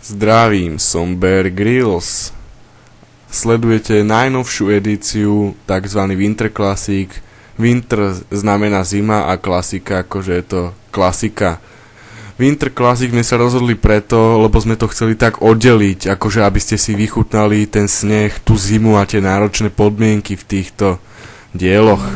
Zdravím, som Bear Grylls. Sledujete najnovšiu edíciu tzv. Winter Classic. Winter znamená zima a klasika, akože je to klasika. Winter Classic sme sa rozhodli preto, lebo sme to chceli tak oddeliť, akože aby ste si vychutnali ten sneh, tú zimu a tie náročné podmienky v týchto dieloch.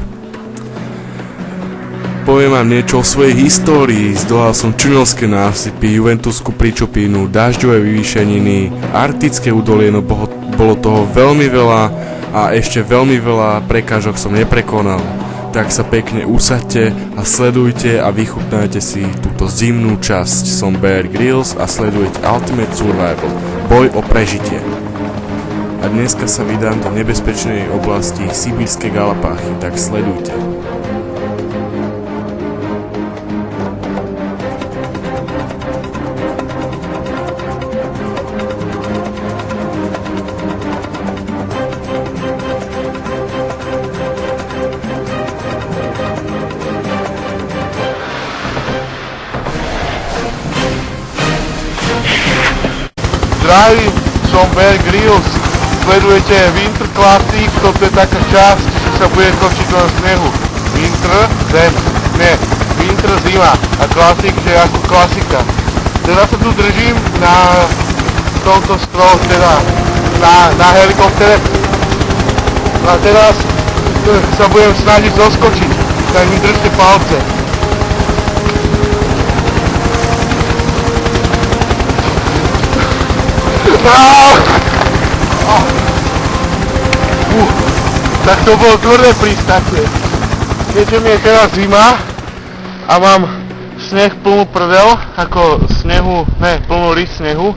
Poviem vám niečo o svojej histórii. Zdolal som čuňovské násypy, Juventusku pričopinu, dažďové vyvýšeniny, arktické údolie, no bolo toho veľmi veľa a ešte veľmi veľa prekážok som neprekonal. Tak sa pekne usaďte a sledujte a vychutnajte si túto zimnú časť. Som Bear Grylls a sledujete Ultimate Survival, boj o prežitie. A dneska sa vydám do nebezpečnej oblasti Sibírske Galapáchy, tak sledujte. Zdravím, som Bear Grylls, sledujete Winter Classic, toto je taká časť, že sa bude točiť na snehu. Winter, zem, ne, Winter, zima a Classic, že ako klasika. Teraz sa tu držím na tomto strohu, teda na helikoptere a teraz sa budem snažiť zoskočiť, tak mi držte palce. Tak to bolo tvrdé pristátie. Keďže mi je teraz zima a mám sneh plnú prdel, ako snehu, ne, plnú rys snehu,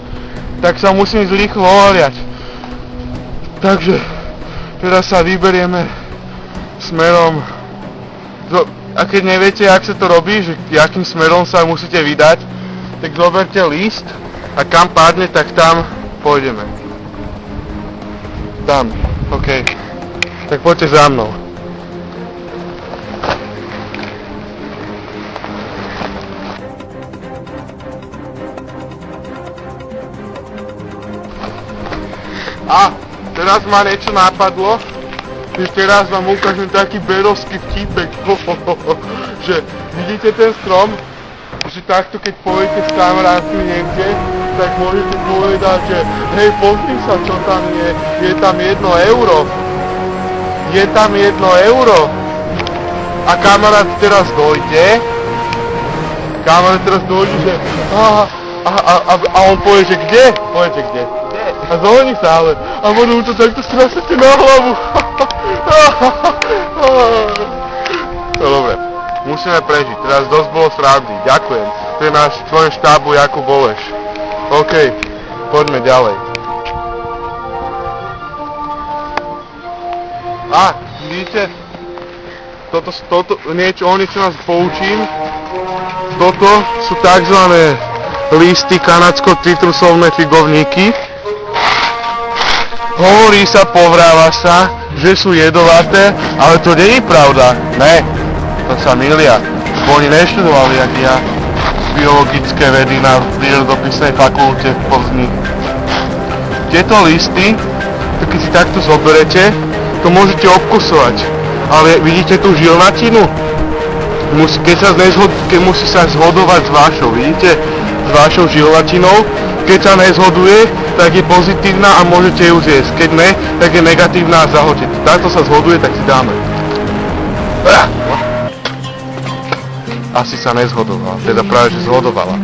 tak sa musím ísť rýchlo oholiať. Takže teraz sa vyberieme smerom a keď neviete, jak sa to robí, že akým smerom sa musíte vydať, tak zoberte list a kam padne, tak tam pôjdeme. Tam, OK. Tak poďte za mnou. A teraz ma niečo napadlo, že teraz vám ukážem taký berovský vtipek, že vidíte ten strom, že takto keď pôjdete s kamarátmi niekde, tak môžete povedať, že hej, pozri sa, čo tam je tam 1 euro. Je tam 1 euro. A kamarát teraz dojde, že a on povie, že kde? Poviete kde? A zvolení sa ale. A možno mu to takto strasete na hlavu. No dobre, musíme prežiť. Teraz dosť bolo srandy. Ďakujem. To je náš člen štábu Jakub Oleš. OK, poďme ďalej. A, vidíte? Niečo nás poučím. Toto sú takzvané listy kanadsko-citrusovné figovníky. Hovorí sa, povráva sa, že sú jedovaté, ale to nie je pravda. Ne, to sa milia. Oni neštudovali, jak ja, biologické vedy na prírodopisnej fakulte v Plzni. Tieto listy, keď si takto zoberete, to môžete obkusovať. Ale vidíte tú žilnatinu? Keď musí sa zhodovať s vašou, vidíte? S vašou žilnatinou. Keď sa nezhoduje, tak je pozitívna a môžete ju zjesť. Keď ne, tak je negatívna a zahoďte. Táto sa zhoduje, tak si dáme. Asi sa nezhodovala, teda práve že zhodovala.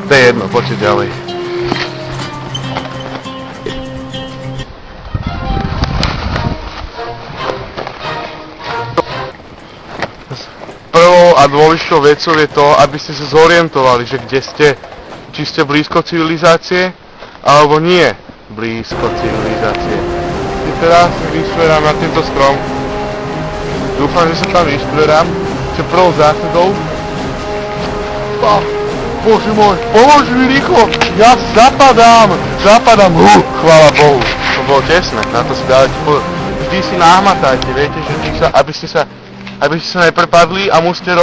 To je jedno, poďte ďalej. Prvou a dôležitou vecou je to, aby ste sa zorientovali, že kde ste. Či ste blízko civilizácie, alebo nie blízko civilizácie. Teraz vyštverám na tento strom. Dúfam, že sa tam vyštverám. Že prvou zásadou. Bože môj, pomôž mi rýchlo! Ja zapadám! Chvála Bohu. To bolo tesné, na to si dávate pozor. Vždy si nahmatajte, viete, že aby ste sa neprepadli a musíte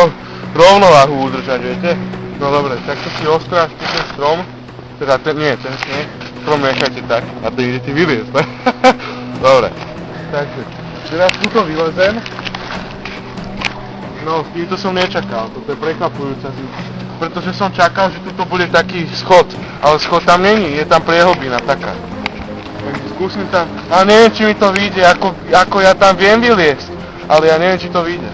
rovnováhu udržať, viete? No dobre, takto si ostrážte ten strom Teda nie, ten sneh. Strom nechajte tak. A to idete vyliezť, ne? Dobre. Takže, teraz tuto vylezem. No, týmto som nečakal, toto je prekvapujúca zima. Pretože som čakal, že tuto bude taký schod, ale schod tam není, je tam priehlbina taká. Takže skúsim tam, a neviem, či mi to vyjde, ako ja tam viem vyliezť, ale ja neviem, či to vyjde.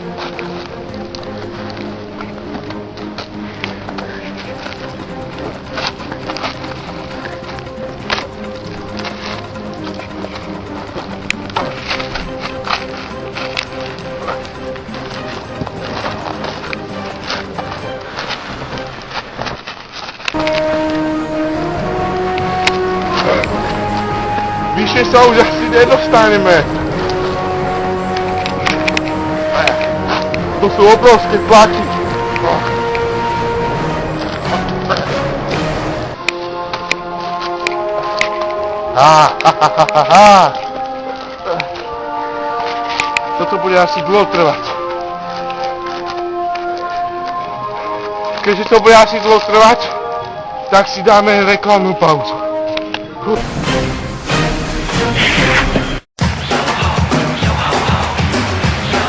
Vyššie sa už asi nedostaneme. To sú obrovské tlaky. Toto bude asi dlho trvať. Keďže to bude asi dlho trvať, tak si dáme reklamnú pauzu.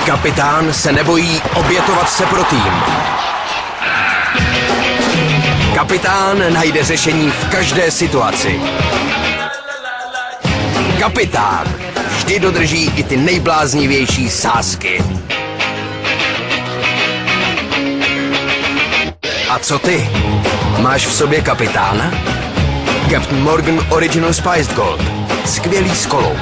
Kapitán se nebojí obětovat se pro tým. Kapitán najde řešení v každé situaci. Kapitán vždy dodrží i ty nejbláznivější sázky. A co ty? Máš v sobě kapitána? Captain Morgan Original Spiced Gold. Skvělý s kolou.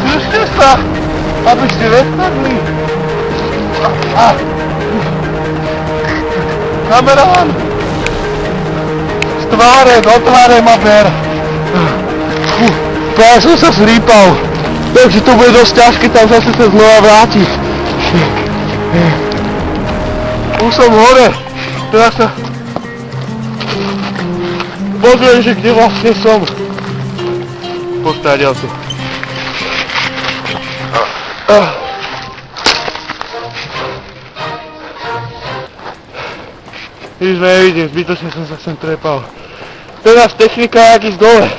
Držte sa, aby ste nespadli. Kamerán! Z tváre, do tváre ma ber. Ja som sa zrýpal, takže to bude dosť ťažké tam zase sa znova vrátiť. Už som hore, teraz sa pozriem, že kde vlastne som. Postadiaľ tu. Nič nevidím, zbytočne som sa sem trepal. Teraz technika jak ísť dole.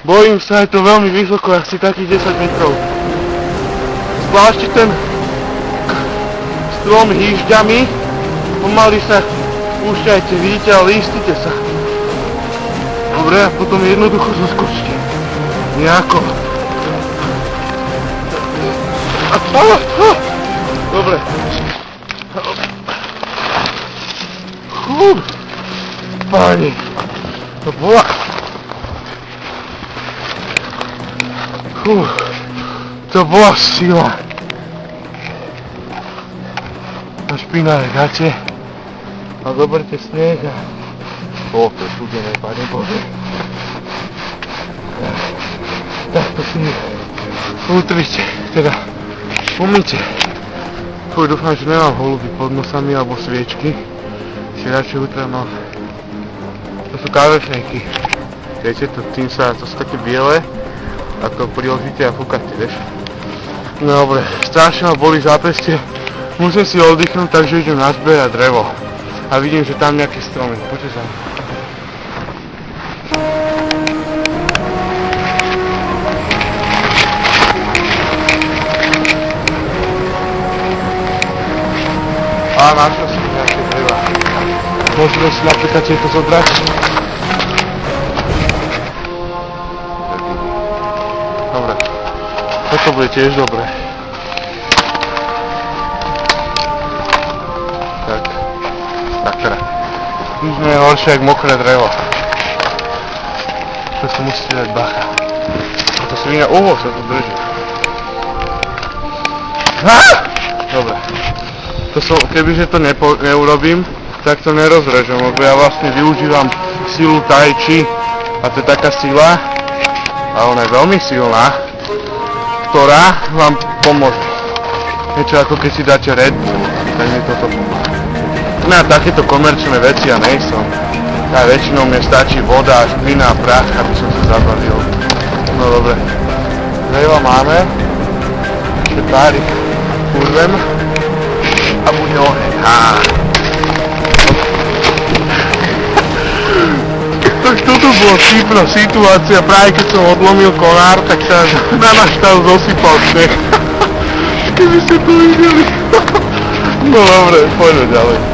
Bojím sa, je to veľmi vysoko, asi takých 10 metrov. Zvlášť ten strom hýžďami, pomaly sa púšťajte, vidíte, ale istite sa. Dobre, a potom jednoducho zoskočte. Nejako. Dobre. Páni, to bola... To bola sila. Na špinavé gate. A zoberte sneh a... to je studené, Pane Bože. Tak to si utrite, teda umýte. Dúfam, že nemám holuby pod nosami alebo sviečky. Si radšej utrem, no. To sú kávešníky. Viete, to sú také biele a to priložíte a fúkate, vieš. No dobre, strašne ma boli zápestie. Musím si oddychnúť, takže idem nazbierať drevo. A vidím, že tam nejaké stromy. Poďte sa. A našiel som nejaké dreva. Môžeme si napríklad tieto zobrať. Dobre. Toto bude tiež dobré. Tak teda. Nič nie je horšie, jak mokré drevo. To si musíte dať bacha. A to svinia, sa tu drží. Dobre. Kebyže to neurobím, tak to nerozrežem, lebo ja vlastne využívam silu tai chi a to je taká sila a ona je veľmi silná, ktorá vám pomôže. Niečo ako keď si dáte Red Bull, tak mi toto pomôže. Na takéto komerčné veci ja nejsom. A väčšinou mne stačí voda, špina a prach, aby som sa zabavil. No dobre. Dreva máme. Ešte pár ich urvem. A bude oheň. bola vtipná situácia, práve keď som odlomil konár, tak sa na náš stav zosypal sneh. Keby ste to videli. No dobre, poďme ďalej.